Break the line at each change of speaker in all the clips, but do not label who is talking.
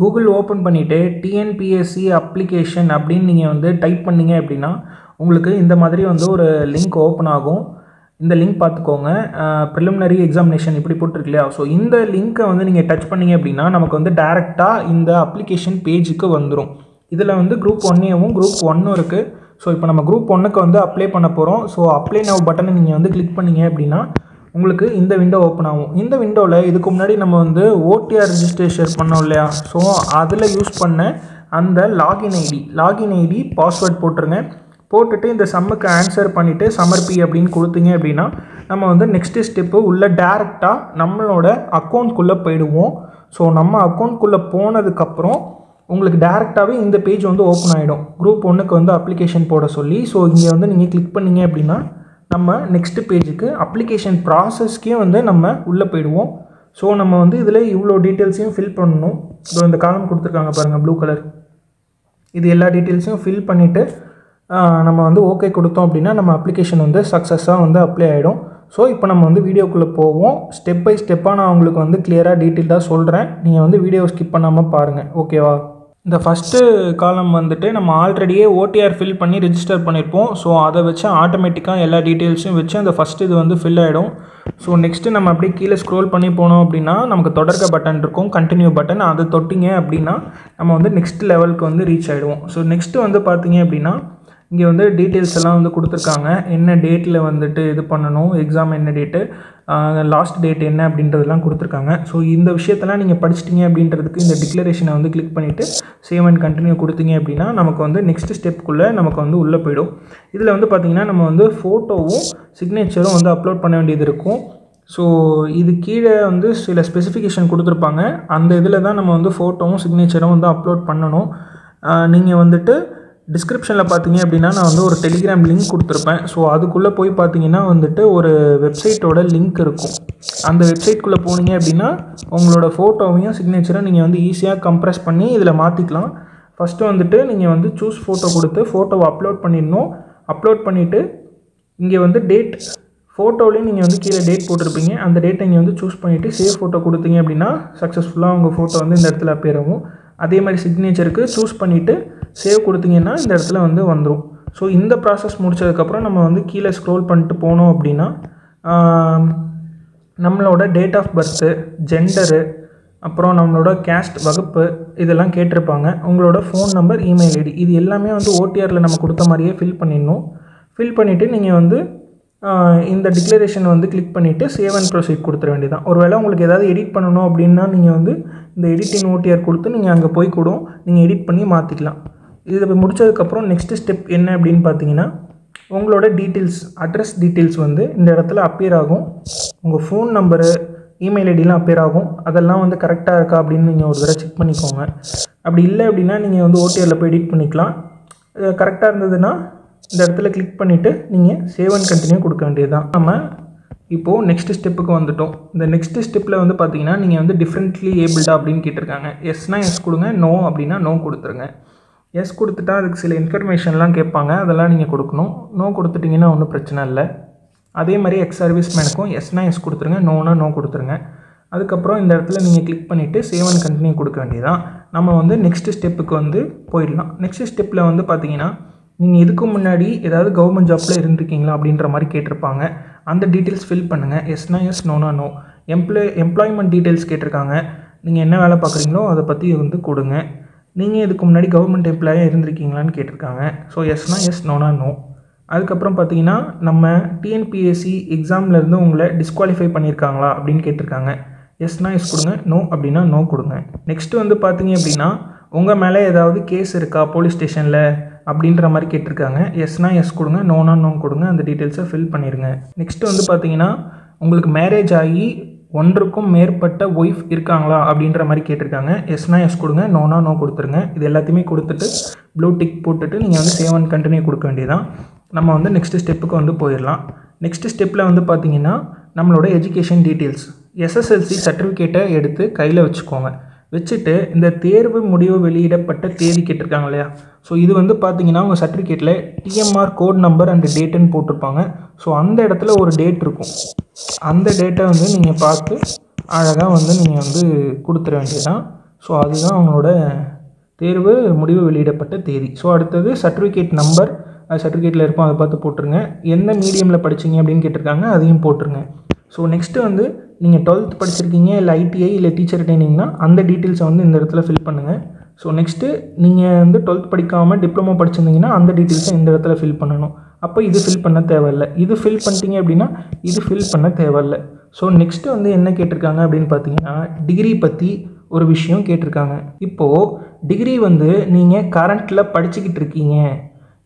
Google open பண்ணிவிட்டு TNPSC application அப்படின்னு நீங்கள் வந்து டைப் பண்ணிங்க அப்படின்னா உங்களுக்கு இந்த மாதிரி வந்து ஒரு லிங்க் ஓப்பன் ஆகும். இந்த லிங்க் பார்த்துக்கோங்க. ப்ரிலிமினரி எக்ஸாமினேஷன் இப்படி போட்டிருக்கு இல்லையா? ஸோ இந்த லிங்க்கை வந்து நீங்கள் டச் பண்ணிங்க அப்படின்னா நமக்கு வந்து டேரெக்டாக இந்த அப்ளிகேஷன் பேஜுக்கு வந்துடும். இதில் வந்து குரூப் 1ஏவும் குரூப் 1 இருக்குது. ஸோ இப்போ நம்ம குரூப் 1க்கு வந்து அப்ளை பண்ண போகிறோம். ஸோ அப்ளை நவ் பட்டனை நீங்கள் வந்து கிளிக் பண்ணிங்க அப்படின்னா உங்களுக்கு இந்த விண்டோ ஓப்பன் ஆகும். இந்த விண்டோவில் இதுக்கு முன்னாடி நம்ம வந்து ஓடிஆர் ரெஜிஸ்ட்ரேஷன் பண்ணோம் இல்லையா? ஸோ அதில் யூஸ் பண்ண அந்த லாகின் ஐடி பாஸ்வேர்ட் போட்டுருங்க. போட்டுட்டு இந்த சம்முக்கு ஆன்சர் பண்ணிவிட்டு சமர்ப்பி அப்படின்னு கொடுத்தீங்க அப்படின்னா நம்ம வந்து நெக்ஸ்ட்டு ஸ்டெப்பு உள்ளே டேரெக்டாக நம்மளோட அக்கௌண்ட்குள்ளே போயிடுவோம். ஸோ நம்ம அக்கௌண்ட்குள்ளே போனதுக்கப்புறம் உங்களுக்கு டேரெக்டாகவே இந்த பேஜ் வந்து ஓப்பன் ஆகிடும். குரூப் 1க்கு வந்து அப்ளிகேஷன் போட சொல்லி. ஸோ இங்கே வந்து நீங்கள் கிளிக் பண்ணிங்க அப்படின்னா நம்ம நெக்ஸ்ட் பேஜுக்கு அப்ளிகேஷன் ப்ராசஸ்க்கே வந்து நம்ம உள்ளே போயிடுவோம். ஸோ நம்ம வந்து இதில் இவ்வளோ டீட்டெயில்ஸையும் ஃபில் பண்ணணும். ஸோ இந்த காலம் கொடுத்துருக்காங்க பாருங்கள், ப்ளூ கலர். இது எல்லா டீட்டெயில்ஸையும் ஃபில் பண்ணிவிட்டு நம்ம வந்து ஓகே கொடுத்தோம் அப்படின்னா நம்ம அப்ளிகேஷன் வந்து சக்ஸஸாக வந்து அப்ளை ஆகிடும். ஸோ இப்போ நம்ம வந்து வீடியோக்குள்ளே போவோம். ஸ்டெப் பை ஸ்டெப்பாக நான் உங்களுக்கு வந்து கிளியராக டீட்டெயில்டாக சொல்கிறேன். நீங்கள் வந்து வீடியோவை ஸ்கிப் பண்ணாமல் பாருங்கள், ஓகேவா? இந்த ஃபஸ்ட்டு காலம் வந்துட்டு நம்ம ஆல்ரெடியே ஓடிஆர் ஃபில் பண்ணி ரெஜிஸ்டர் பண்ணியிருப்போம். ஸோ அதை வச்சு ஆட்டோமேட்டிக்காக எல்லா டீட்டெயில்ஸும் வச்சு அந்த ஃபஸ்ட்டு இது வந்து ஃபில் ஆகிடும். ஸோ நெக்ஸ்ட்டு நம்ம அப்படியே கீழே ஸ்க்ரோல் பண்ணி போனோம் அப்படின்னா நமக்கு தொடர்க பட்டன் இருக்கும், கண்டினியூ பட்டன். அதை தொட்டிங்க அப்படின்னா நம்ம வந்து நெக்ஸ்ட் லெவலுக்கு வந்து ரீச் ஆகிடுவோம். ஸோ நெக்ஸ்ட்டு வந்து பார்த்தீங்க அப்படின்னா இங்கே வந்து டீட்டெயில்ஸ் எல்லாம் வந்து கொடுத்துருக்காங்க. என்ன டேட்டில் வந்துட்டு இது பண்ணணும், எக்ஸாம் என்ன டேட்டு, லாஸ்ட் டேட் என்ன அப்படின்றதெல்லாம் கொடுத்துருக்காங்க. ஸோ இந்த விஷயத்தெல்லாம் நீங்கள் படிச்சிட்டிங்க அப்படின்றதுக்கு இந்த டிக்ளரேஷனை வந்து கிளிக் பண்ணிவிட்டு சேவ் அண்ட் கண்டினியூ கொடுத்தீங்க அப்படின்னா நமக்கு வந்து நெக்ஸ்ட் ஸ்டெப்புக்குள்ளே நமக்கு வந்து உள்ளே போயிடும். இதில் வந்து பார்த்திங்கன்னா நம்ம வந்து ஃபோட்டோவும் சிக்னேச்சரும் வந்து அப்லோட் பண்ண வேண்டியது இருக்கும். ஸோ இது கீழே வந்து சில ஸ்பெசிஃபிகேஷன் கொடுத்துருப்பாங்க. அந்த இதில் தான் நம்ம வந்து ஃபோட்டோவும் சிக்னேச்சரும் வந்து அப்லோட் பண்ணணும். நீங்கள் வந்துட்டு டிஸ்கிரிப்ஷனில் பார்த்தீங்க அப்படின்னா நான் வந்து ஒரு டெலிகிராம் லிங்க் கொடுத்துருப்பேன். ஸோ அதுக்குள்ளே போய் பார்த்தீங்கன்னா வந்துட்டு ஒரு வெப்சைட்டோட லிங்க் இருக்கும். அந்த வெப்சைட்குள்ளே போனீங்க அப்படின்னா உங்களோட ஃபோட்டோவையும் சிக்னேச்சரும் நீங்கள் வந்து ஈஸியாக கம்ப்ரெஸ் பண்ணி இதில் மாற்றிக்கலாம். ஃபஸ்ட்டு வந்துட்டு நீங்கள் வந்து சூஸ் ஃபோட்டோ கொடுத்து ஃபோட்டோவை அப்லோட் பண்ணிடணும். அப்லோட் பண்ணிவிட்டு இங்கே வந்து டேட், ஃபோட்டோவிலையும் நீங்கள் வந்து கீழே டேட் போட்டிருப்பீங்க. அந்த டேட்டை இங்கே வந்து சூஸ் பண்ணிவிட்டு சேவ் ஃபோட்டோ கொடுத்தீங்க அப்படின்னா சக்ஸஸ்ஃபுல்லாக உங்கள் ஃபோட்டோ வந்து இந்த இடத்துல அப்பியர் ஆகும். அதே மாதிரி சிக்னேச்சருக்கு சூஸ் பண்ணிவிட்டு சேவ் கொடுத்தீங்கன்னா இந்த இடத்துல வந்து வந்துடும். ஸோ இந்த ப்ராசஸ் முடித்ததுக்கப்புறம் நம்ம வந்து கீழே ஸ்க்ரோல் பண்ணிட்டு போனோம் அப்படின்னா நம்மளோட டேட் ஆஃப் பர்த்து, ஜெண்டரு, அப்புறம் நம்மளோட கேஸ்ட், வகுப்பு இதெல்லாம் கேட்டிருப்பாங்க. உங்களோட ஃபோன் நம்பர், இமெயில் ஐடி இது எல்லாமே வந்து ஓடிஆரில் நம்ம கொடுத்த மாதிரியே ஃபில் பண்ணிடணும். ஃபில் பண்ணிவிட்டு நீங்கள் வந்து இந்த டிக்ளரேஷன் வந்து கிளிக் பண்ணிவிட்டு சேவ் அண்ட் ப்ரொசீட் கொடுத்துட வேண்டியதான். ஒருவேளை உங்களுக்கு ஏதாவது எடிட் பண்ணணும் அப்படின்னா நீங்கள் வந்து இந்த எடிட்டிங் ஓடிஆர் கொடுத்து நீங்கள் அங்கே போய் கூட நீங்கள் எடிட் பண்ணி மாற்றிக்கலாம். இது முடித்ததுக்கப்புறம் நெக்ஸ்ட்டு ஸ்டெப் என்ன அப்படின்னு பார்த்தீங்கன்னா உங்களோட டீட்டெயில்ஸ், அட்ரஸ் டீட்டெயில்ஸ் வந்து இந்த இடத்துல அப்பியர் ஆகும். உங்கள் ஃபோன் நம்பரு, இமெயில் ஐடிலாம் அப்பியர் ஆகும். அதெல்லாம் வந்து கரெக்டாக இருக்கா அப்படின்னு நீங்கள் ஒரு தடவை செக் பண்ணிக்கோங்க. அப்படி இல்லை அப்படின்னா நீங்கள் வந்து ஓடிஆரில் போய் எடிட் பண்ணிக்கலாம். கரெக்டாக இருந்ததுன்னா இந்த இடத்துல கிளிக் பண்ணிவிட்டு நீங்கள் சேவ் அண்ட் கண்டினியூ கொடுக்க வேண்டியது தான். நம்ம இப்போது நெக்ஸ்ட் ஸ்டெப்புக்கு வந்துவிட்டோம். இந்த நெக்ஸ்ட் ஸ்டெப்பில் வந்து பார்த்தீங்கன்னா நீங்கள் வந்து டிஃப்ரெண்ட்லி ஏபிள்டா அப்படின்னு கேட்டிருக்காங்க. எஸ்னால் எஸ் கொடுங்க, நோ அப்படின்னா நோ கொடுத்துருங்க. எஸ் கொடுத்துட்டா அதுக்கு சில இன்ஃபர்மேஷன்லாம் கேட்பாங்க, அதெல்லாம் நீங்கள் கொடுக்கணும். நோ கொடுத்துட்டிங்கன்னா ஒன்றும் பிரச்சனை இல்லை. அதே மாதிரி எக்ஸ் சர்வீஸ் மேனுக்கும் எஸ்னால் எஸ் கொடுத்துருங்க, நோனா நோ கொடுத்துருங்க. அதுக்கப்புறம் இந்த இடத்துல நீங்கள் கிளிக் பண்ணிவிட்டு சேவ் அண்ட் கண்டினியூ கொடுக்க வேண்டியதான். நம்ம வந்து நெக்ஸ்ட் ஸ்டெப்புக்கு வந்து போயிடலாம். நெக்ஸ்ட் ஸ்டெப்பில் வந்து பார்த்தீங்கன்னா நீங்கள் இதுக்கு முன்னாடி ஏதாவது கவர்மெண்ட் ஜாப்பில் இருந்திருக்கீங்களா அப்படின்ற மாதிரி கேட்டிருப்பாங்க. அந்த டீட்டெயில்ஸ் ஃபில் பண்ணுங்கள். எஸ்னா எஸ், நோனா நோ. எம்ப்ளாய்மெண்ட் டீட்டெயில்ஸ் கேட்டிருக்காங்க. நீங்கள் என்ன வேலை பார்க்குறீங்களோ அதை பற்றி வந்து கொடுங்க. நீங்கள் இதுக்கு முன்னாடி கவர்மெண்ட் எம்ப்ளாயாக இருந்திருக்கீங்களான்னு கேட்டிருக்காங்க. ஸோ எஸ்னா எஸ், நோனா நோ. அதுக்கப்புறம் பார்த்தீங்கன்னா நம்ம டிஎன்பிஎஸ்சி எக்ஸாம்லேருந்து உங்களை டிஸ்குவாலிஃபை பண்ணியிருக்காங்களா அப்படின்னு கேட்டிருக்காங்க. எஸ்னா எஸ் கொடுங்க, நோ அப்படின்னா நோ கொடுங்க. நெக்ஸ்ட்டு வந்து பார்த்தீங்க அப்படின்னா உங்கள் மேலே ஏதாவது கேஸ் இருக்கா போலீஸ் ஸ்டேஷனில் அப்படின்ற மாதிரி கேட்டிருக்காங்க. எஸ்னா எஸ் கொடுங்க, நோனா நோ கொடுங்க. அந்த டீட்டெயில்ஸை ஃபில் பண்ணிடுங்க. நெக்ஸ்ட்டு வந்து பார்த்தீங்கன்னா உங்களுக்கு மேரேஜ் ஆகி ஒன்றுக்கும் மேற்பட்ட ஒய்ஃப் இருக்காங்களா அப்படின்ற மாதிரி கேட்டிருக்காங்க. எஸ்னா எஸ் கொடுங்க, நோனா நோ கொடுத்துருங்க. இது எல்லாத்தையுமே கொடுத்துட்டு ப்ளூ டிக் போட்டுட்டு நீங்கள் வந்து சேவ் அண்ட் கண்டினியூ கொடுக்க வேண்டியதான். நம்ம வந்து நெக்ஸ்ட் ஸ்டெப்புக்கு வந்து போயிடலாம். நெக்ஸ்ட் ஸ்டெப்பில் வந்து பார்த்தீங்கன்னா நம்மளோட எஜுகேஷன் டீட்டெயில்ஸ், எஸ்எஸ்எல்சி சர்டிஃபிகேட்டை எடுத்து கையில் வச்சுக்கோங்க. வச்சுட்டு இந்த தேர்வு முடிவு வெளியிடப்பட்ட தேதி கேட்டிருக்காங்க இல்லையா? ஸோ இது வந்து பார்த்தீங்கன்னா உங்கள் சர்டிஃபிகேட்டில் டிஎம்ஆர் கோட் நம்பர் அண்ட் டேட்டுன்னு போட்டிருப்பாங்க. ஸோ அந்த இடத்துல ஒரு டேட் இருக்கும். அந்த டேட்டை வந்து நீங்கள் பார்த்து அழகாக வந்து நீங்கள் வந்து கொடுத்துட வேண்டியதான். ஸோ அதுதான் அவங்களோட தேர்வு முடிவு வெளியிடப்பட்ட தேதி. ஸோ அடுத்தது சர்டிஃபிகேட் நம்பர், அது சர்டிஃபிகேட்டில் இருக்கும், அதை பார்த்து போட்டுருங்க. எந்த மீடியமில் படிச்சிங்க அப்படின்னு கேட்டிருக்காங்க, அதையும் போட்டுருங்க. ஸோ நெக்ஸ்ட்டு வந்து நீங்கள் 12th படிச்சிருக்கீங்க, இல்லை ஐடிஐ இல்லை டீச்சர் ட்ரைனிங்னா அந்த டீட்டெயில்ஸை வந்து இந்த இடத்துல ஃபில் பண்ணுங்கள். ஸோ நெக்ஸ்ட்டு நீங்கள் வந்து 12th படிக்காமல் டிப்ளமோ படிச்சிருந்தீங்கன்னா அந்த டீட்டெயில்ஸை இந்த இடத்துல ஃபில் பண்ணணும். அப்போ இது ஃபில் பண்ண தேவையில்லை. இது ஃபில் பண்ணிட்டீங்க அப்படின்னா இது ஃபில் பண்ண தேவையில்லை. ஸோ நெக்ஸ்ட்டு வந்து என்ன கேட்டிருக்காங்க அப்படின்னு பார்த்தீங்கன்னா, டிகிரி பற்றி ஒரு விஷயம் கேட்டிருக்காங்க. இப்போது டிகிரி வந்து நீங்கள் கரண்ட்டில் படிச்சுக்கிட்டு இருக்கீங்க,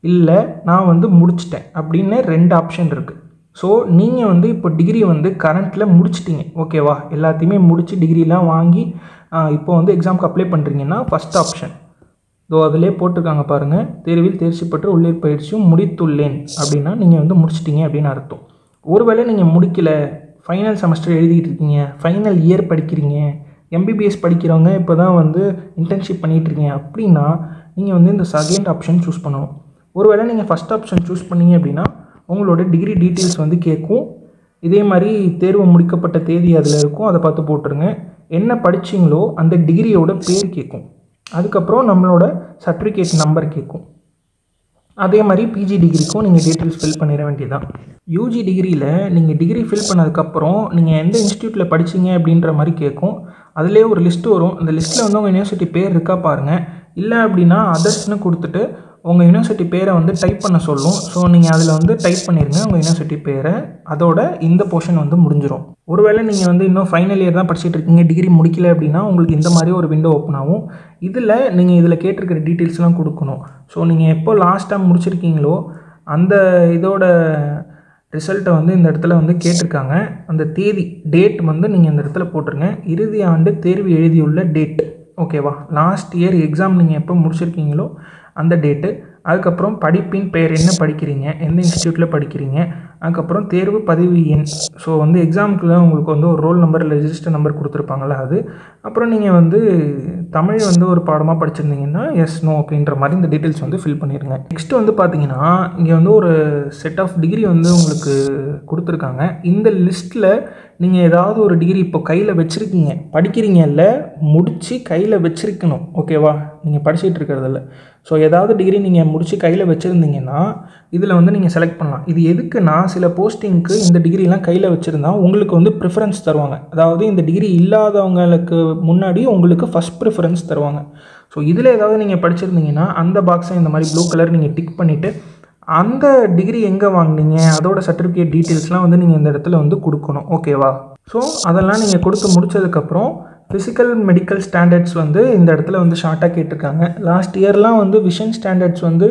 இல்லை நான் வந்து முடிச்சிட்டேன் அப்படின்னு 2 ஆப்ஷன் இருக்குது. ஸோ நீங்கள் வந்து இப்போ டிகிரி வந்து கரண்ட்டில் முடிச்சிட்டிங்க, ஓகேவா, எல்லாத்தையுமே முடித்து டிகிரிலாம் வாங்கி இப்போ வந்து எக்ஸாமுக்கு அப்ளை பண்ணுறீங்கன்னா ஃபஸ்ட் ஆப்ஷன் அதிலே போட்டிருக்காங்க பாருங்கள், தேர்வில் தேர்ச்சி பெற்று உள்ளூர் பயிற்சியும் முடித்துள்ளேன் அப்படின்னா நீங்கள் வந்து முடிச்சிட்டிங்க அப்படின்னு அர்த்தம். ஒருவேளை நீங்கள் முடிக்கலை, ஃபைனல் செமஸ்டர் எழுதிக்கிட்டு இருக்கீங்க, ஃபைனல் இயர் படிக்கிறீங்க, எம்பிபிஎஸ் படிக்கிறவங்க இப்போ தான் வந்து இன்டர்ன்ஷிப் பண்ணிகிட்ருக்கீங்க அப்படின்னா நீங்கள் வந்து இந்த செகண்ட் ஆப்ஷன் சூஸ் பண்ணணும். ஒருவேளை நீங்கள் ஃபஸ்ட் ஆப்ஷன் சூஸ் பண்ணீங்க அப்படின்னா உங்களோட டிகிரி டீட்டெயில்ஸ் வந்து கேட்கும். இதே மாதிரி தேர்வு முடிக்கப்பட்ட தேதி அதில் இருக்கும், அதை பார்த்து போட்டுருங்க. என்ன படிச்சிங்களோ அந்த டிகிரியோட பேர் கேட்கும். அதுக்கப்புறம் நம்மளோட சர்டிஃபிகேட் நம்பர் கேட்கும். அதே மாதிரி பிஜி டிகிரிக்கும் நீங்கள் டீட்டெயில்ஸ் ஃபில் பண்ணிட வேண்டியதான். யூஜி டிகிரியில் நீங்கள் டிகிரி ஃபில் பண்ணதுக்கப்புறம் நீங்கள் எந்த இன்ஸ்டியூட்டில் படிச்சிங்க அப்படின்ற மாதிரி கேட்கும். அதிலே ஒரு லிஸ்ட்டு வரும். அந்த லிஸ்ட்டில் வந்து உங்கள் யூனிவர்சிட்டி பேர் இருக்கா பாருங்கள். இல்லை அப்படின்னா அதர்ஸ்னு கொடுத்துட்டு உங்கள் யூனிவர்சிட்டி பேரை வந்து டைப் பண்ண சொல்லும். ஸோ நீங்கள் அதில் வந்து டைப் பண்ணிடுங்க உங்கள் யூனிவர்சிட்டி பேரை. அதோட இந்த போர்ஷன் வந்து முடிஞ்சிடும். ஒருவேளை நீங்கள் வந்து இன்னும் ஃபைனல் இயர் தான் படிச்சுட்டு இருக்கீங்க, டிகிரி முடிக்கல அப்படின்னா உங்களுக்கு இந்த மாதிரி ஒரு விண்டோ ஓப்பன் ஆகும். இதில் நீங்கள் இதில் கேட்டிருக்கிற டீட்டெயில்ஸ்லாம் கொடுக்கணும். ஸோ நீங்கள் எப்போ லாஸ்ட் டைம் முடிச்சிருக்கீங்களோ அந்த இதோட ரிசல்ட்டை வந்து இந்த இடத்துல வந்து கேட்டிருக்காங்க. அந்த தேதி டேட் வந்து நீங்கள் இந்த இடத்துல போட்டுருங்க. இறுதி ஆண்டு தேர்வு எழுதியுள்ள டேட், ஓகேவா, லாஸ்ட் இயர் எக்ஸாம் நீங்கள் எப்போ முடிச்சிருக்கீங்களோ அந்த டேட்டு. அதுக்கப்புறம் படிப்பின் பெயர், என்ன படிக்கிறீங்க, எந்த இன்ஸ்டியூட்டில் படிக்கிறீங்க, அதுக்கப்புறம் தேர்வு பதிவு எண். ஸோ வந்து எக்ஸாமுக்குள்ள உங்களுக்கு வந்து ஒரு ரோல் நம்பர் இல்லை ரெஜிஸ்டர் நம்பர் கொடுத்துருப்பாங்களா அது. அப்புறம் நீங்கள் வந்து தமிழ் வந்து ஒரு பாடமாக படிச்சிருந்தீங்கன்னா எஸ் நோ அப்படின்ற மாதிரி இந்த டீட்டெயில்ஸ் வந்து ஃபில் பண்ணிடுங்க. நெக்ஸ்ட்டு வந்து பார்த்தீங்கன்னா இங்கே வந்து ஒரு செட் ஆஃப் டிகிரி வந்து உங்களுக்கு கொடுத்துருக்காங்க. இந்த லிஸ்ட்டில் நீங்கள் ஏதாவது ஒரு டிகிரி இப்போ கையில் வச்சுருக்கீங்க, படிக்கிறீங்க இல்லை, முடித்து கையில் வச்சுருக்கணும், ஓகேவா, நீங்கள் படிச்சுட்டு இருக்கிறதில்ல. ஸோ ஏதாவது டிகிரி நீங்கள் முடித்து கையில் வச்சுருந்தீங்கன்னா இதில் வந்து நீங்கள் செலக்ட் பண்ணலாம். இது எதுக்குன்னா சில போஸ்டிங்க்கு இந்த டிகிரிலாம் கையில் வச்சுருந்தா உங்களுக்கு வந்து ப்ரிஃபரன்ஸ் தருவாங்க. அதாவது இந்த டிகிரி இல்லாதவங்களுக்கு முன்னாடி உங்களுக்கு ஃபஸ்ட் ப்ரிஃபரன்ஸ் தருவாங்க. ஸோ இதில் ஏதாவது நீங்கள் படிச்சிருந்தீங்கன்னா அந்த பாக்ஸை இந்த மாதிரி ப்ளூ கலர் நீங்கள் டிக் பண்ணிவிட்டு அந்த டிகிரி எங்கே வாங்கினீங்க அதோட சர்டிஃபிகேட் டீட்டெயில்ஸ்லாம் வந்து நீங்கள் இந்த இடத்துல வந்து கொடுக்கணும், ஓகேவா. ஸோ அதெல்லாம் நீங்கள் கொடுத்து முடித்ததுக்கப்புறம் ஃபிசிக்கல் மெடிக்கல் ஸ்டாண்டர்ட்ஸ் வந்து இந்த இடத்துல வந்து ஷார்ட்டாக கேட்டிருக்காங்க. லாஸ்ட் இயர்லாம் வந்து விஷன் ஸ்டாண்டர்ட்ஸ் வந்து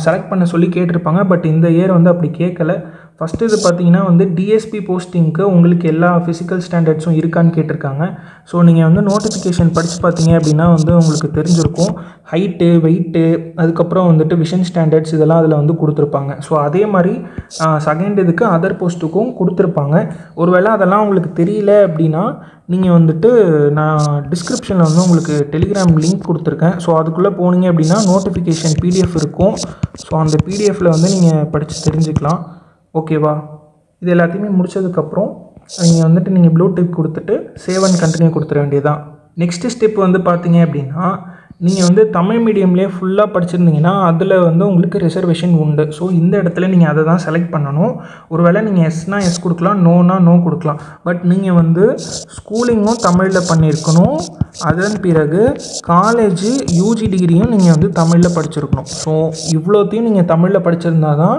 செலக்ட் பண்ண சொல்லி கேட்டிருப்பாங்க. பட் இந்த இயர் வந்து அப்படி கேட்கல. ஃபஸ்ட்டு இது பார்த்தீங்கன்னா வந்து டிஎஸ்பி போஸ்டிங்க்கு உங்களுக்கு எல்லா ஃபிசிக்கல் ஸ்டாண்டர்ட்ஸும் இருக்கான்னு கேட்டிருக்காங்க. ஸோ நீங்கள் வந்து நோட்டிஃபிகேஷன் படித்து பார்த்தீங்க அப்படின்னா வந்து உங்களுக்கு தெரிஞ்சிருக்கும். ஹைட்டு, வெயிட்டு, அதுக்கப்புறம் வந்துட்டு விஷன் ஸ்டாண்டர்ட்ஸ் இதெல்லாம் அதில் வந்து கொடுத்துருப்பாங்க. ஸோ அதே மாதிரி செகண்ட் இதுக்கு அதர் போஸ்ட்டுக்கும் கொடுத்துருப்பாங்க. ஒருவேளை அதெல்லாம் உங்களுக்கு தெரியல அப்படின்னா நீங்கள் வந்துட்டு நான் டிஸ்கிரிப்ஷனில் வந்து உங்களுக்கு டெலிகிராம் லிங்க் கொடுத்துருக்கேன். ஸோ அதுக்குள்ளே போனீங்க அப்படின்னா நோட்டிஃபிகேஷன் பிடிஎஃப் இருக்கும். ஸோ அந்த பிடிஎஃப்பில் வந்து நீங்கள் படித்து தெரிஞ்சுக்கலாம், ஓகேவா. இது எல்லாத்தையுமே முடித்ததுக்கப்புறம் நீங்கள் வந்துட்டு நீங்கள் ப்ளூ டிக் கொடுத்துட்டு சேவ் அண்ட் கண்டினியூ கொடுத்துட வேண்டியதான். நெக்ஸ்ட்டு ஸ்டெப் வந்து பார்த்தீங்க அப்படின்னா நீங்கள் வந்து தமிழ் மீடியம்லேயே ஃபுல்லாக படிச்சிருந்தீங்கன்னா அதில் வந்து உங்களுக்கு ரிசர்வேஷன் உண்டு. ஸோ இந்த இடத்துல நீங்கள் அதை தான் செலக்ட் பண்ணணும். ஒருவேளை நீங்கள் எஸ்னா எஸ் கொடுக்கலாம், நோனா நோ கொடுக்கலாம். பட் நீங்கள் வந்து ஸ்கூலிங்கும் தமிழில் பண்ணியிருக்கணும். அதன் பிறகு காலேஜு யூஜி டிகிரியும் நீங்கள் வந்து தமிழில் படிச்சிருக்கணும். ஸோ இவ்வளோத்தையும் நீங்கள் தமிழில் படிச்சிருந்தா தான்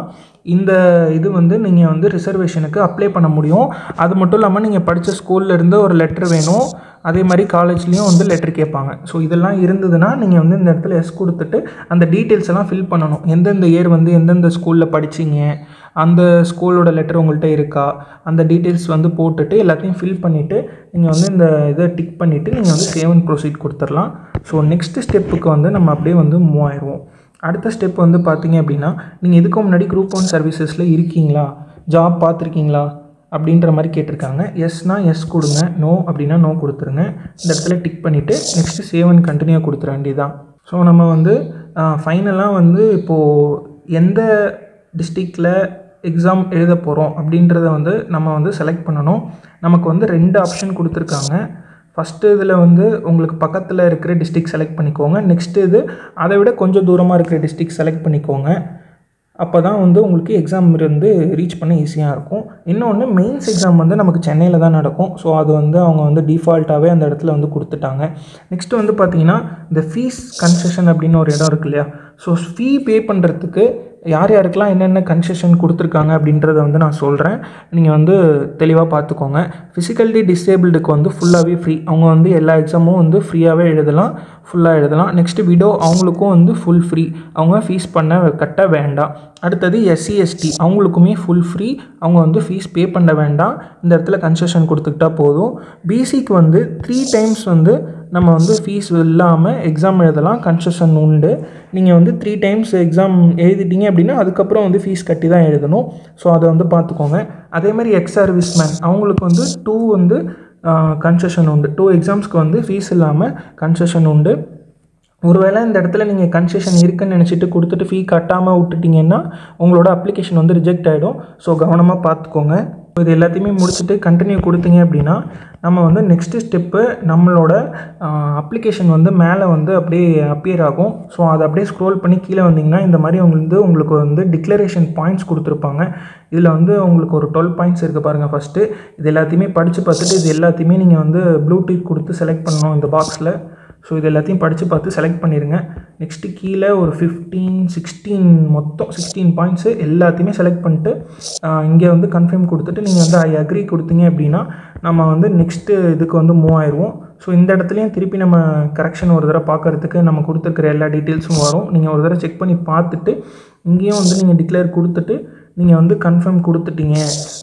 இந்த இது வந்து நீங்கள் வந்து ரிசர்வேஷனுக்கு அப்ளை பண்ண முடியும். அது மட்டும் இல்லாமல் நீங்கள் படித்த ஸ்கூல்லேருந்து ஒரு லெட்ரு வேணும். அதே மாதிரி காலேஜ்லேயும் வந்து லெட்ரு கேட்பாங்க. ஸோ இதெல்லாம் இருந்ததுன்னா நீங்கள் வந்து இந்த இடத்துல எஸ் கொடுத்துட்டு அந்த டீட்டெயில்ஸ் எல்லாம் ஃபில் பண்ணணும். எந்தெந்த இயர் வந்து எந்தெந்த ஸ்கூலில் படிச்சிங்க, அந்த ஸ்கூலோட லெட்டர் உங்கள்கிட்ட இருக்கா, அந்த டீட்டெயில்ஸ் வந்து போட்டுட்டு எல்லாத்தையும் ஃபில் பண்ணிவிட்டு நீங்கள் வந்து இந்த இதை டிக் பண்ணிவிட்டு நீங்கள் வந்து சேவ் அண்ட் ப்ரொசீட் கொடுத்துடலாம். ஸோ நெக்ஸ்ட் ஸ்டெப்புக்கு வந்து நம்ம அப்படியே வந்து மூவ் ஆயிடுவோம். அடுத்த ஸ்டெப் வந்து பார்த்தீங்க அப்படின்னா நீங்கள் இதுக்கு முன்னாடி குரூப் 1 சர்வீசஸில் இருக்கீங்களா, ஜாப் பார்த்துருக்கீங்களா அப்படின்ற மாதிரி கேட்டிருக்காங்க. எஸ்னா எஸ் கொடுங்க, நோ அப்படின்னா நோ கொடுத்துருங்க. இந்த இடத்துல டிக் பண்ணிவிட்டு நெக்ஸ்ட்டு சேவ் அண்ட் கண்டினியூ கொடுத்துட வேண்டியதான். ஸோ நம்ம வந்து ஃபைனலாக வந்து இப்போது எந்த டிஸ்ட்ரிக்டில் எக்ஸாம் எழுத போகிறோம் அப்படின்றத வந்து நம்ம வந்து செலக்ட் பண்ணணும். நமக்கு வந்து 2 ஆப்ஷன் கொடுத்துருக்காங்க. ஃபஸ்ட்டு இதில் வந்து உங்களுக்கு பக்கத்தில் இருக்கிற டிஸ்ட்ரிக்ட் செலக்ட் பண்ணிக்கோங்க. நெக்ஸ்ட்டு இது அதை விட கொஞ்சம் தூரமாக இருக்கிற டிஸ்ட்ரிக்ட் செலக்ட் பண்ணிக்கோங்க. அப்போ தான் வந்து உங்களுக்கு எக்ஸாம் வந்து ரீச் பண்ண ஈஸியாக இருக்கும். இன்னொன்று மெயின்ஸ் எக்ஸாம் வந்து நமக்கு சென்னையில் தான் நடக்கும். ஸோ அது வந்து அவங்க வந்து டிஃபால்ட்டாகவே அந்த இடத்துல வந்து கொடுத்துட்டாங்க. நெக்ஸ்ட்டு வந்து பார்த்திங்கன்னா இந்த ஃபீஸ் கன்செஷன் அப்படின்னு ஒரு இடம் இருக்கு இல்லையா. ஸோ ஃபீ பே பண்ணுறதுக்கு யார் யாருக்கெல்லாம் என்னென்ன கன்செஷன் கொடுத்துருக்காங்க அப்படின்றத வந்து நான் சொல்கிறேன். நீங்கள் வந்து தெளிவாக பார்த்துக்கோங்க. ஃபிசிக்கலி டிசேபிள்டுக்கு வந்து ஃபுல்லாகவே ஃப்ரீ. அவங்க வந்து எல்லா எக்ஸாமும் வந்து ஃப்ரீயாகவே எழுதலாம், ஃபுல்லாக எழுதலாம். நெக்ஸ்ட்டு விடோ அவங்களுக்கும் வந்து ஃபுல் ஃப்ரீ, அவங்க ஃபீஸ் கட்ட வேண்டாம். அடுத்தது SC ST அவங்களுக்குமே ஃபுல் ஃப்ரீ, அவங்க வந்து ஃபீஸ் பே பண்ண வேண்டாம். இந்த இடத்துல கன்செஷன் கொடுத்துக்கிட்டா போதும். பிசிக்கு வந்து 3 டைம்ஸ் வந்து நம்ம வந்து ஃபீஸ் இல்லாமல் எக்ஸாம் எழுதலாம், கன்செஷன் உண்டு. நீங்கள் வந்து 3 டைம்ஸ் எக்ஸாம் எழுதிட்டீங்க அப்படின்னா அதுக்கப்புறம் வந்து ஃபீஸ் கட்டி தான் எழுதணும். ஸோ அதை வந்து பார்த்துக்கோங்க. அதே மாதிரி எக்ஸ் சர்வீஸ்மேன் அவங்களுக்கு வந்து 2 வந்து கன்செஷன் உண்டு. 2 எக்ஸாம்ஸ்க்கு வந்து ஃபீஸ் இல்லாமல் கன்செஷன் உண்டு. ஒருவேளை இந்த இடத்துல நீங்கள் கன்செஷன் இருக்குன்னு நினச்சிட்டு கொடுத்துட்டு ஃபீ கட்டாமல் விட்டுட்டிங்கன்னா உங்களோட அப்ளிகேஷன் வந்து ரிஜெக்ட் ஆகிடும். ஸோ கவனமாக பார்த்துக்கோங்க. இது எல்லாத்தையுமே முடிச்சுட்டு கண்டினியூ கொடுத்தீங்க அப்படின்னா நம்ம வந்து நெக்ஸ்ட்டு ஸ்டெப்பு நம்மளோட அப்ளிகேஷன் வந்து மேலே வந்து அப்படியே அப்பியர் ஆகும். ஸோ அதை அப்படியே ஸ்க்ரோல் பண்ணி கீழே வந்தீங்கன்னா இந்த மாதிரி உங்களுக்கு வந்து டிக்ளரேஷன் பாயிண்ட்ஸ் கொடுத்துருப்பாங்க. இதில் வந்து உங்களுக்கு ஒரு 12 பாயிண்ட்ஸ் இருக்குது பாருங்கள். ஃபஸ்ட்டு இது எல்லாத்தையுமே படித்து பார்த்துட்டு இது எல்லாத்தையுமே நீங்கள் வந்து ப்ளூ டிக் கொடுத்து செலக்ட் பண்ணணும் இந்த பாக்ஸில். ஸோ இது எல்லாத்தையும் படித்து பார்த்து செலக்ட் பண்ணிடுங்க. நெக்ஸ்ட்டு கீழே ஒரு 16 பாயிண்ட்ஸு எல்லாத்தையுமே செலக்ட் பண்ணிட்டு இங்கே வந்து கன்ஃபார்ம் கொடுத்துட்டு நீங்கள் வந்து ஐ அக்ரி கொடுத்தீங்க அப்படின்னா நம்ம வந்து நெக்ஸ்ட்டு இதுக்கு வந்து மூவ் ஆயிடுவோம். ஸோ இந்த இடத்துலையும் திருப்பி நம்ம கரெக்ஷன் ஒரு தடவை பார்க்குறதுக்கு நம்ம கொடுத்துருக்கிற எல்லா டீட்டெயில்ஸும் வரும். நீங்கள் ஒரு தடவை செக் பண்ணி பார்த்துட்டு இங்கேயும் வந்து நீங்கள் டிக்ளேர் கொடுத்துட்டு நீங்கள் வந்து கன்ஃபார்ம் கொடுத்துட்டீங்க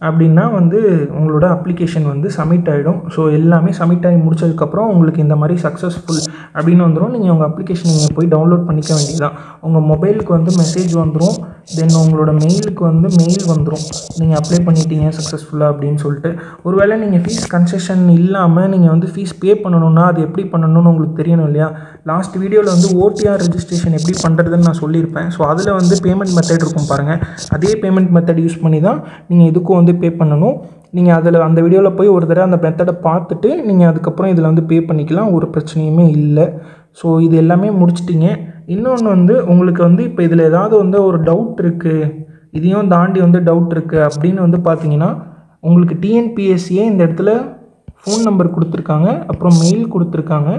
அப்படின்னா வந்து உங்களோட அப்ளிகேஷன் வந்து சப்மிட் ஆகிடும். ஸோ எல்லாமே சப்மிட் ஆகி முடிச்சதுக்கப்புறம் உங்களுக்கு இந்த மாதிரி சக்ஸஸ்ஃபுல் அப்படின்னு வந்துடும். நீங்கள் உங்கள் அப்ளிகேஷன் நீங்கள் போய் டவுன்லோட் பண்ணிக்க வேண்டியதுதான். உங்கள் மொபைலுக்கு வந்து மெசேஜ் வந்துடும். தென் உங்களோட மெயிலுக்கு வந்து மெயில் வந்துடும், நீங்கள் அப்ளை பண்ணிட்டீங்க சக்ஸஸ்ஃபுல்லாக அப்படின்னு சொல்லிட்டு. ஒருவேளை நீங்கள் ஃபீஸ் கன்செஷன் இல்லாமல் நீங்கள் வந்து ஃபீஸ் பே பண்ணணுன்னா அது எப்படி பண்ணணும்னு உங்களுக்கு தெரியணும் இல்லையா. லாஸ்ட் வீடியோவில் வந்து OTR ரெஜிஸ்ட்ரேஷன் எப்படி பண்ணுறதுன்னு நான் சொல்லியிருப்பேன். ஸோ அதில் வந்து பேமெண்ட் மெத்தட் இருக்கும் பாருங்கள். அதே பேமெண்ட் மெத்தட் யூஸ் பண்ணி தான் நீங்கள் இதுக்கும் வந்து பே பண்ணணும். நீங்கள் அந்த வீடியோவில் போய் ஒரு தடவை அந்த மெத்தடை பார்த்துட்டு நீங்கள் அதுக்கப்புறம் இதில் வந்து பே பண்ணிக்கலாம், ஒரு பிரச்சனையுமே இல்லை. ஸோ இது எல்லாமே முடிச்சிட்டிங்க. இன்னொன்று வந்து உங்களுக்கு வந்து இப்போ இதில் ஏதாவது வந்து ஒரு டவுட் இருக்குது, இதையும் தாண்டி வந்து டவுட் இருக்குது அப்படின்னு வந்து பார்த்தீங்கன்னா உங்களுக்கு TNPSCயே இந்த இடத்துல ஃபோன் நம்பர் கொடுத்துருக்காங்க, அப்புறம் மெயில் கொடுத்துருக்காங்க.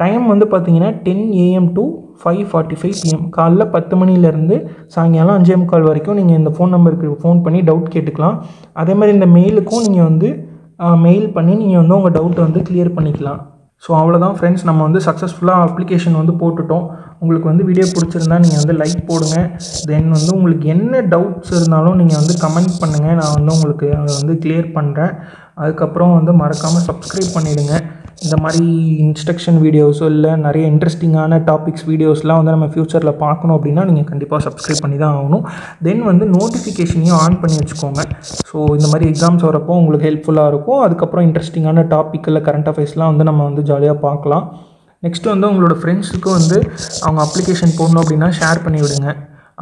டைம் வந்து பார்த்தீங்கன்னா 10 AM to 5:45 PM, காலைல 10 மணிலேருந்து சாயங்காலம் 5:45 வரைக்கும் நீங்கள் இந்த ஃபோன் நம்பருக்கு ஃபோன் பண்ணி டவுட் கேட்டுக்கலாம். அதே மாதிரி இந்த மெயிலுக்கும் நீங்கள் வந்து மெயில் பண்ணி நீங்கள் வந்து உங்கள் டவுட்டை வந்து கிளியர் பண்ணிக்கலாம். ஸோ அவ்வளோதான் ஃப்ரெண்ட்ஸ், நம்ம வந்து சக்ஸஸ்ஃபுல்லாக அப்ளிகேஷன் வந்து போட்டுட்டோம். உங்களுக்கு வந்து வீடியோ பிடிச்சிருந்தா நீங்கள் வந்து லைக் போடுங்க. தென் வந்து உங்களுக்கு என்ன டவுட்ஸ் இருந்தாலும் நீங்கள் வந்து கமெண்ட் பண்ணுங்கள், நான் வந்து உங்களுக்கு அதை வந்து கிளியர் பண்ணுறேன். அதுக்கப்புறம் வந்து மறக்காமல் சப்ஸ்கிரைப் பண்ணிவிடுங்க. இந்த மாதிரி இன்ஸ்ட்ரக்ஷன் வீடியோஸோ இல்லை நிறைய இன்ட்ரெஸ்டிங்கான டாபிக்ஸ் வீடியோஸ்லாம் வந்து நம்ம ஃப்யூச்சரில் பார்க்கணும் அப்படின்னா நீங்கள் கண்டிப்பாக சப்ஸ்கிரைப் பண்ணி தான் ஆகணும். தென் வந்து நோட்டிஃபிகேஷனையும் ஆன் பண்ணி வச்சுக்கோங்க. ஸோ இந்த மாதிரி எக்ஸாம்ஸ் வரப்போ உங்களுக்கு ஹெல்ப்ஃபுல்லாக இருக்கும். அதுக்கப்புறம் இன்ட்ரெஸ்டிங்கான டாபிக் இல்லை கரண்ட் அஃபேர்ஸ்லாம் வந்து நம்ம வந்து ஜாலியாக பார்க்கலாம். நெக்ஸ்ட்டு வந்து உங்களோட ஃப்ரெண்ட்ஸுக்கும் வந்து அவங்க அப்ளிகேஷன் போடணும் அப்படின்னா ஷேர் பண்ணி விடுங்க.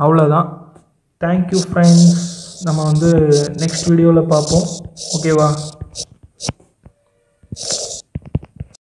அவ்வளோதான். தேங்க்யூ ஃப்ரெண்ட்ஸ், நம்ம வந்து நெக்ஸ்ட் வீடியோவில் பார்ப்போம். ஓகேவா?